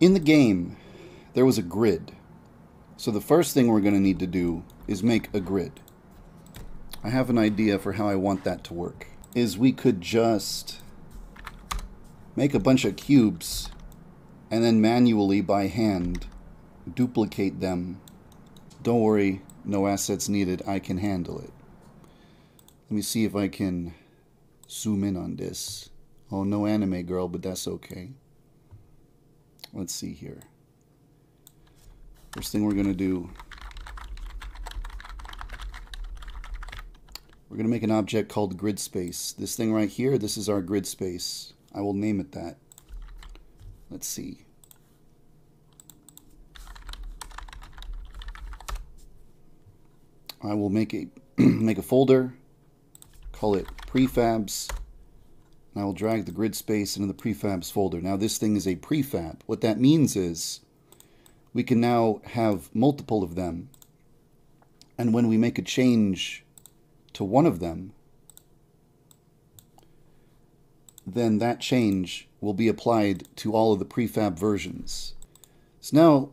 In the game, there was a grid. So the first thing we're going to need to do is make a grid. I have an idea for how I want that to work. Is we could just make a bunch of cubes and then manually by hand duplicate them. Don't worry, no assets needed. I can handle it. Let me see if I can zoom in on this. Oh, no anime girl, but that's okay. Let's see here. First thing we're going to do, we're going to make an object called grid space. This thing right here, this is our grid space. I will name it that. Let's see. I will make a make a folder, call it prefabs, and I will drag the grid space into the prefabs folder. Now this thing is a prefab. What that means is we can now have multiple of them, and when we make a change to one of them, then that change will be applied to all of the prefab versions. So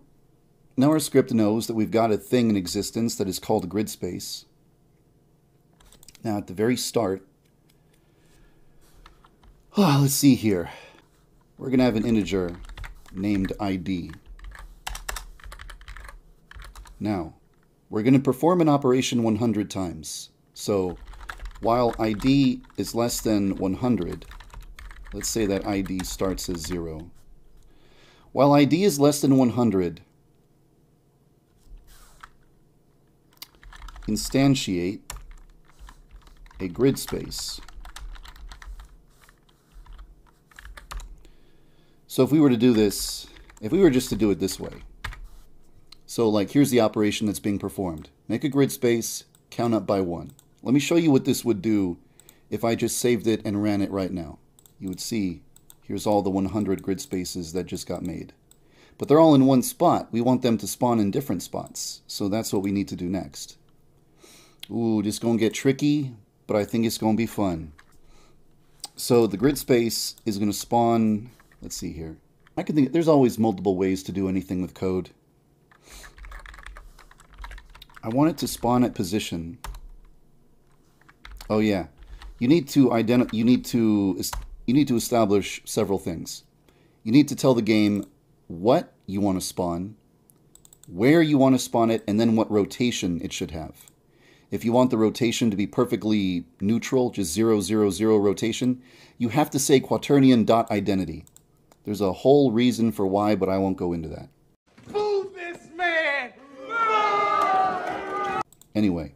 now our script knows that we've got a thing in existence that is called grid space. Now at the very start, let's see here. We're going to have an integer named ID. Now, we're going to perform an operation 100 times. So while ID is less than 100, let's say that ID starts as 0. While ID is less than 100, instantiate a grid space. So if we were to do this, if we were just to do it this way, so like here's the operation that's being performed. Make a grid space, count up by 1. Let me show you what this would do if I just saved it and ran it right now. You would see, here's all the 100 grid spaces that just got made. But they're all in one spot. We want them to spawn in different spots. So that's what we need to do next. Ooh, this is going to get tricky, but I think it's going to be fun. So the grid space is going to spawn, let's see here. I can think there's always multiple ways to do anything with code. I want it to spawn at position. Oh yeah, you need to establish several things. You need to tell the game what you want to spawn, where you want to spawn it, and then what rotation it should have. If you want the rotation to be perfectly neutral, just 0, 0, 0 rotation, you have to say quaternion dot identity. There's a whole reason for why, but I won't go into that. Move this man! Anyway,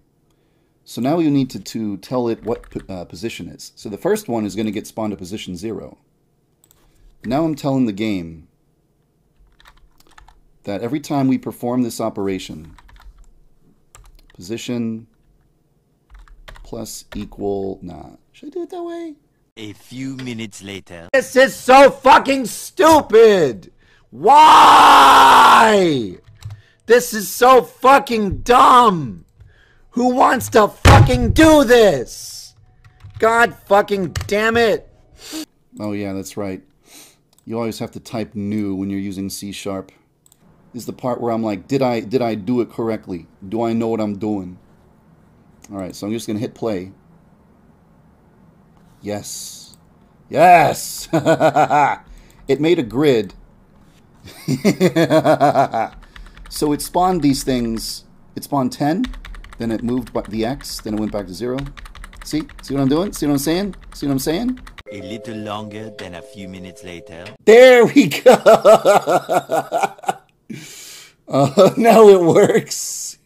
so now you need to tell it what position is. So the first one is going to get spawned to position 0. Now I'm telling the game that every time we perform this operation, position plus equal, should I do it that way? A few minutes later. This is so fucking stupid! Why? This is so fucking dumb! Who wants to fucking do this? God fucking damn it! Oh yeah, that's right. You always have to type new when you're using C#. This is the part where I'm like, did I do it correctly? Do I know what I'm doing? Alright, so I'm just going to hit play. Yes. Yes! It made a grid. So it spawned these things. It spawned 10. Then it moved by the X. Then it went back to 0. See? See what I'm doing? See what I'm saying? See what I'm saying? A little longer than a few minutes later. There we go! Now it works.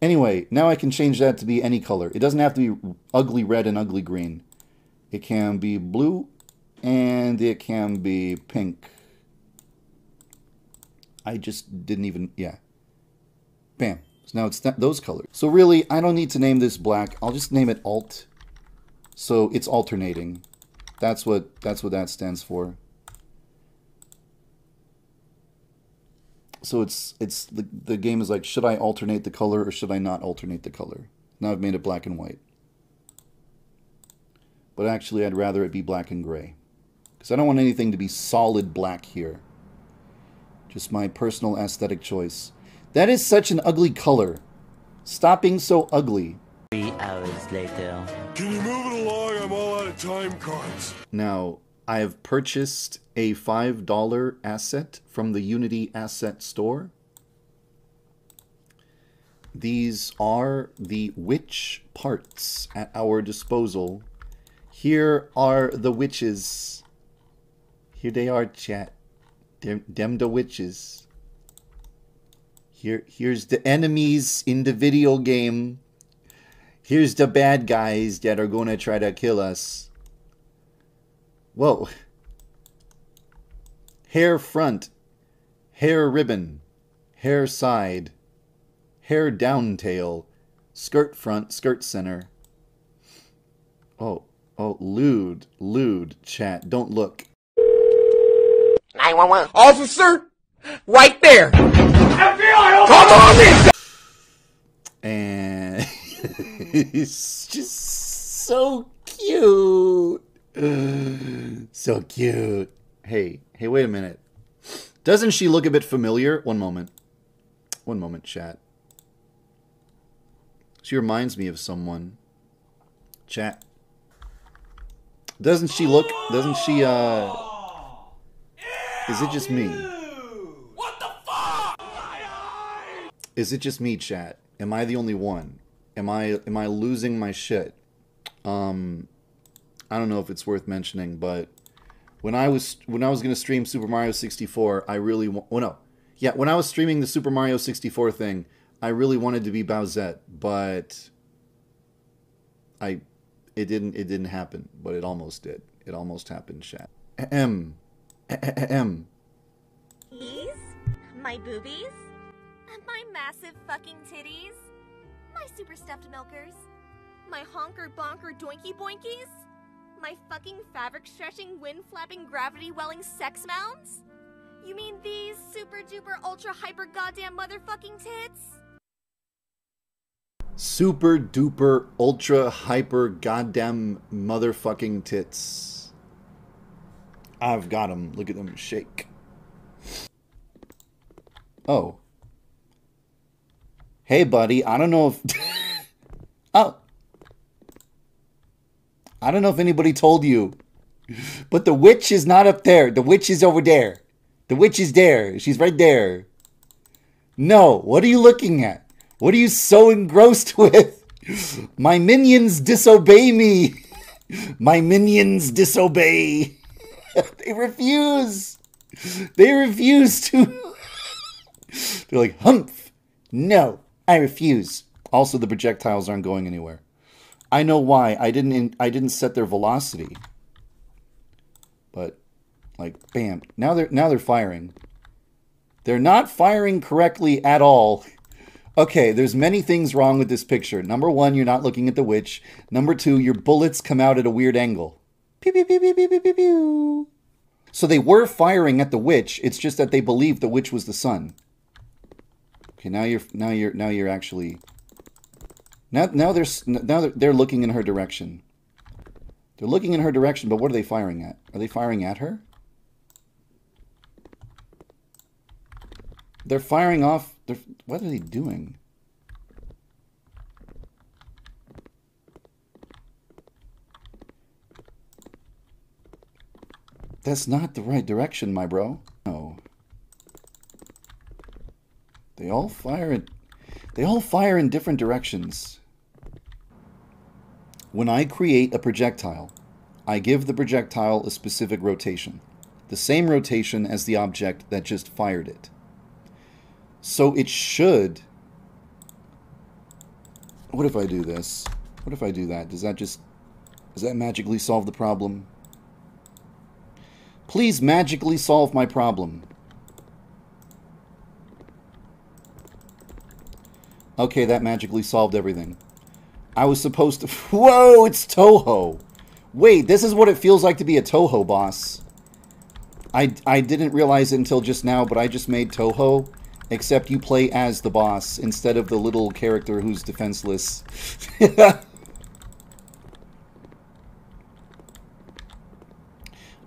Anyway, now I can change that to be any color. It doesn't have to be ugly red and ugly green. It can be blue and it can be pink. I just didn't even, yeah. Bam. So now it's those colors. So really, I don't need to name this black. I'll just name it alt. So it's alternating. That's what that stands for. So it's the game is like, should I alternate the color or should I not alternate the color? Now I've made it black and white. But actually I'd rather it be black and gray, Because I don't want anything to be solid black here. Just my personal aesthetic choice. That is such an ugly color. Stop being so ugly. 3 hours later. Can you move it along? I'm all out of time cards. Now, I have purchased a $5 asset from the Unity Asset Store. These are the witch parts at our disposal. Here are the witches. Here they are, chat. Them the witches. Here's the enemies in the video game. Here's the bad guys that are gonna try to kill us. Whoa. Hair front. Hair ribbon. Hair side. Hair down tail. Skirt front, skirt center. Oh, lewd, chat. Don't look. 911. Officer, right there. FBI, come on in. And it's just so cute. So cute. Hey, wait a minute. Doesn't she look a bit familiar? One moment, chat. She reminds me of someone. Chat. Doesn't she, is it just me? What the fuck? Is it just me, chat? Am I the only one? Am I losing my shit? I don't know if it's worth mentioning, but when I was gonna stream Super Mario 64, I really when I was streaming the Super Mario 64 thing, I really wanted to be Bowsette, but it didn't happen, but it almost did. It almost happened, chat. My boobies, my massive fucking titties, my super stuffed milkers, my honker bonker doinky boinkies, my fucking fabric stretching, wind flapping, gravity welling sex mounds? You mean these super duper ultra hyper goddamn motherfucking tits? Super duper ultra hyper goddamn motherfucking tits. I've got them. Look at them shake. Oh. Hey, buddy. I don't know if... Oh. I don't know if anybody told you, but the witch is not up there. The witch is over there. The witch is there. She's right there. No. What are you looking at? What are you so engrossed with? My minions disobey me. My minions disobey. They refuse. They refuse to. They're like, humph. No, I refuse. Also, the projectiles aren't going anywhere. I know why. I didn't set their velocity. But like, bam. Now they're firing. They're not firing correctly at all. Okay, there's many things wrong with this picture. Number one, you're not looking at the witch. Number two, your bullets come out at a weird angle. Pew, pew, pew, pew, pew, pew, pew, pew. So they were firing at the witch. It's just that they believed the witch was the sun. Okay, now you're actually now they're looking in her direction. They're looking in her direction, but what are they firing at? Are they firing at her? They're firing off. What are they doing? That's not the right direction, my bro. No. They all fire in different directions. When I create a projectile, I give the projectile a specific rotation. The same rotation as the object that just fired it. So it should... What if I do this? What if I do that? Does that magically solve the problem? Please magically solve my problem. Okay, that magically solved everything. I was supposed to... Whoa, it's Toho! Wait, this is what it feels like to be a Toho boss. I didn't realize it until just now, but I just made Toho, except you play as the boss instead of the little character who's defenseless.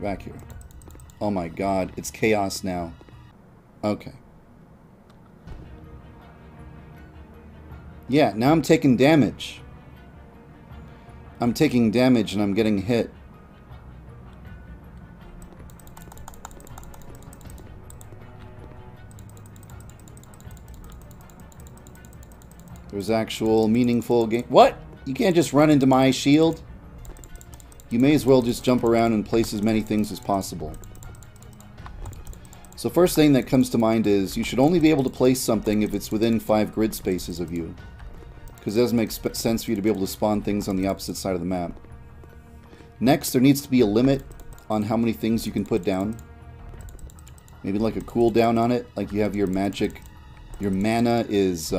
Back here. Oh my god, it's chaos now. Okay. Yeah, now I'm taking damage. I'm taking damage and I'm getting hit. There's actual meaningful game. What? You can't just run into my shield? You may as well just jump around and place as many things as possible. So first thing that comes to mind is you should only be able to place something if it's within 5 grid spaces of you. Because it doesn't make sense for you to be able to spawn things on the opposite side of the map. Next, there needs to be a limit on how many things you can put down. Maybe like a cooldown on it, like you have your magic. Your mana is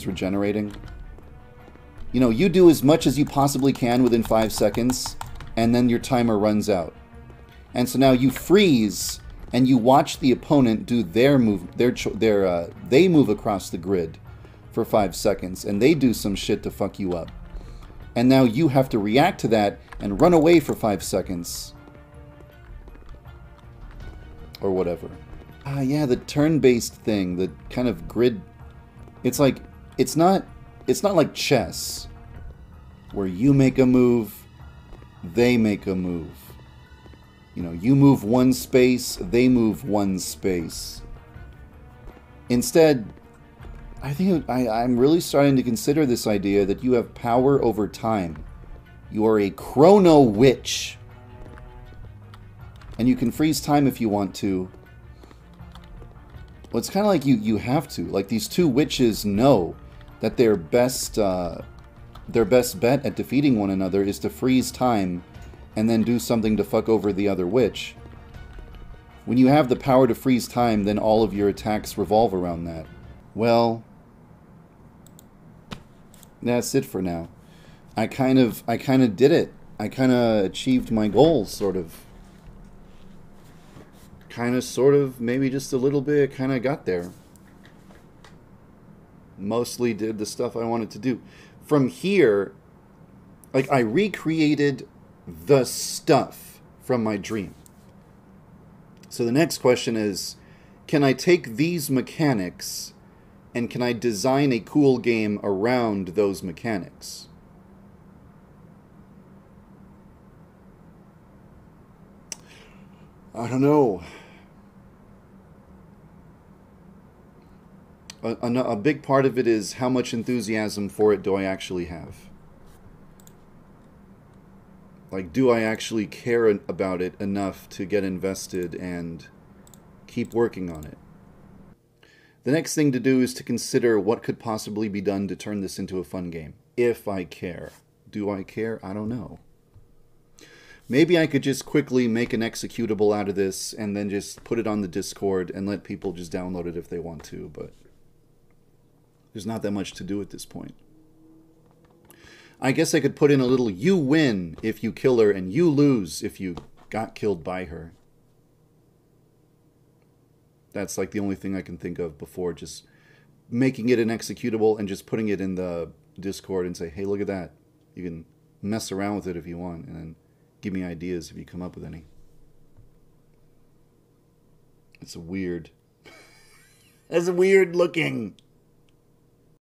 regenerating. You know, you do as much as you possibly can within 5 seconds, and then your timer runs out. And so now you freeze, and you watch the opponent do their move. They move across the grid for 5 seconds, and they do some shit to fuck you up. And now you have to react to that and run away for 5 seconds. Or whatever. Ah, yeah, the turn-based thing, the kind of grid. It's like, it's not like chess, where you make a move, they make a move. You know, you move one space, they move one space. Instead, I think I'm really starting to consider this idea that you have power over time. You are a chrono witch. And you can freeze time if you want to. Well, it's kind of like you have to. Like, these two witches know that their best bet at defeating one another is to freeze time and then do something to fuck over the other witch. When you have the power to freeze time, then all of your attacks revolve around that. Well, that's it for now. I kind of did it. I kind of achieved my goals, sort of. Kind of, sort of, maybe just a little bit, kind of got there. Mostly did the stuff I wanted to do. From here, like, I recreated the stuff from my dream. So the next question is, can I take these mechanics and can I design a cool game around those mechanics? I don't know. A big part of it is how much enthusiasm for it do I actually have? Like, do I actually care about it enough to get invested and keep working on it? The next thing to do is to consider what could possibly be done to turn this into a fun game. If I care. Do I care? I don't know. Maybe I could just quickly make an executable out of this and then just put it on the Discord and let people just download it if they want to, but there's not that much to do at this point. I guess I could put in a little you win if you kill her and you lose if you got killed by her. That's like the only thing I can think of before just making it an executable and just putting it in the Discord and say, hey, look at that. You can mess around with it if you want and then give me ideas if you come up with any. It's weird. It's weird looking.